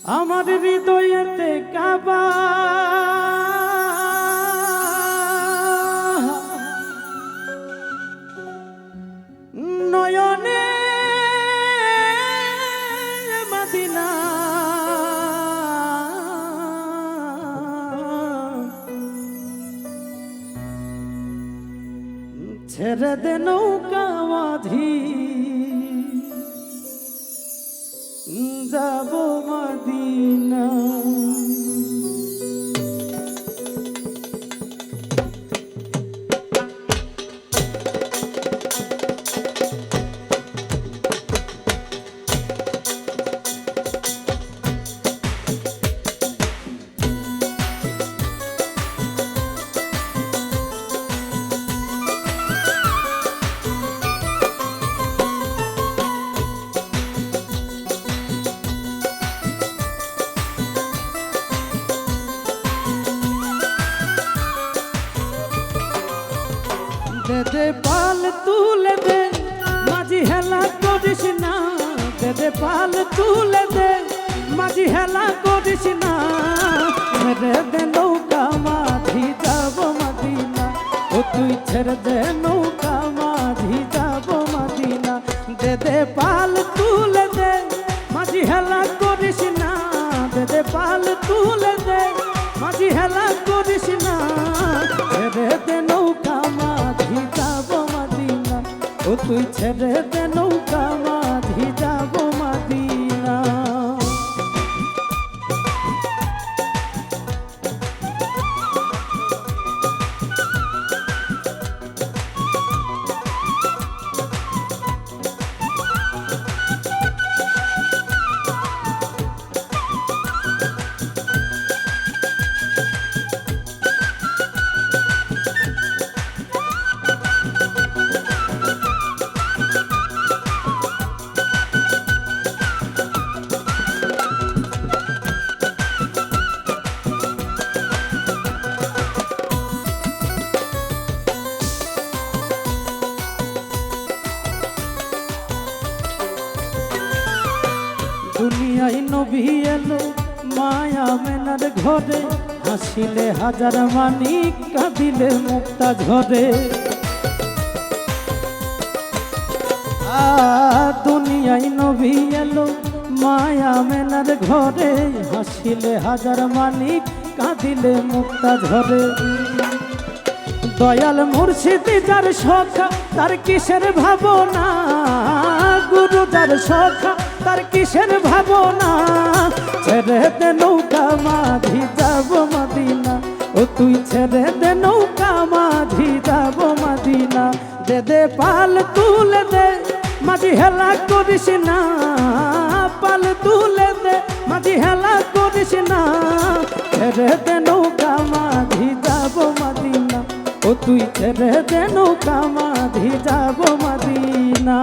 আমার হৃদয়েতে কাবা নয়নে মদিনা ছেড়ে দে নৌকা মাঝি যাব মদিনা। দে পাল তুলে দে মাঝি হেলা করিস না, দে পাল তুলে দে মাঝি হেলা করিস না। ছেড়ে দে নৌকা মাঝি যাব মদিনা, ও তুই ছেড়ে দে নৌকা মাঝি যাব মদিনা। দে পাল তুলে দে মাঝি হেলা করিস না, দে পাল তুলে দে মাঝি হেলা করিস না। ছেড়ে দে নৌকা মাঝি যাব মদিনা, ও তুই ছেড়ে দে নৌকা মাঝি যাব মদিনা। দুনিয়ায় নবী এলো মায়া মেনার ঘরে, হাসিলে হাজার মানিক কাঁদিলে মুক্তা ঝরে। দুনিয়ায় নবী এলো মায়া মেনার ঘরে, হাসিলে হাজার মানিক কাঁদিলে মুক্তা ঝরে। দয়াল মুর্শিদ যার সখা তার কিসের ভাবনা, গুরু যার সখা তার কিসের ভাবনা। ছেড়ে দে নৌকা মাঝি যাব মদিনা, ও তুই ছেড়ে দে নৌকা মাঝি যাব মদিনা। দে পাল তুলে দে মাঝি হেলা করিস না, পাল তুলে দে মাঝি হেলা করিস না। ছেড়ে দে নৌকা মাঝি যাব মদিনা, ও তুই ছেড়ে দে নৌকা মাঝি যাব মদিনা।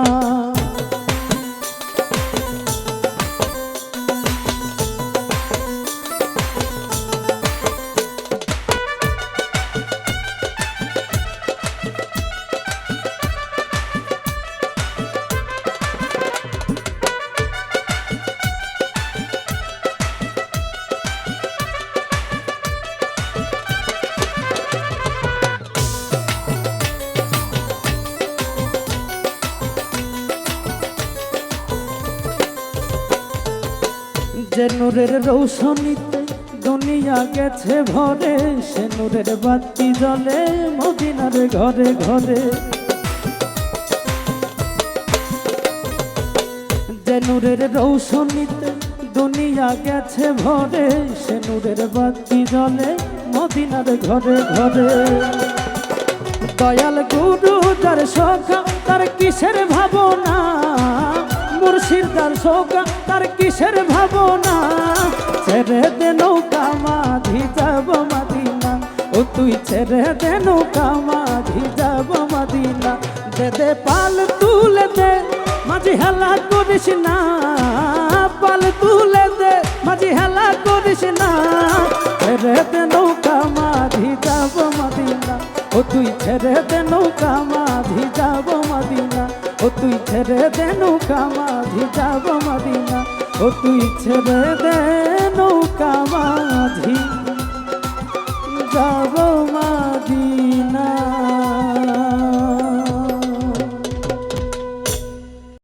যে নূরের রৌশনীতে দুনিয়া গেছে ভরে, সে নূরের বাতি জ্বলে মদিনার ঘরে ঘরে। যে নূরের রৌশনীতে দুনিয়া গেছে ভরে, সে নূরের বাতি জ্বলে মদিনার ঘরে ঘরে। দয়াল গুরু যার সখা তার কিসের ভাবনা, মুর্শিদ যার সখা তার কিসের ভাবনা। ছেড়ে দে নৌকা মাঝি যাব মদিনা, ও তুই ছেড়ে দে নৌকা মাঝি যাব মদিনা। দে পাল তুলে দে মাঝি হেলা করিস না, পাল তুলে দে মাঝি হেলা করিস না। ছেড়ে দে নৌকা মাঝি যাব মদিনা, ও তুই ছেড়ে দে নৌকা মাঝি যাব মদিনা। ও তুই ছেড়ে দে নৌকা মাঝি যাব মদিনা, ও তুই ছেড়ে দে।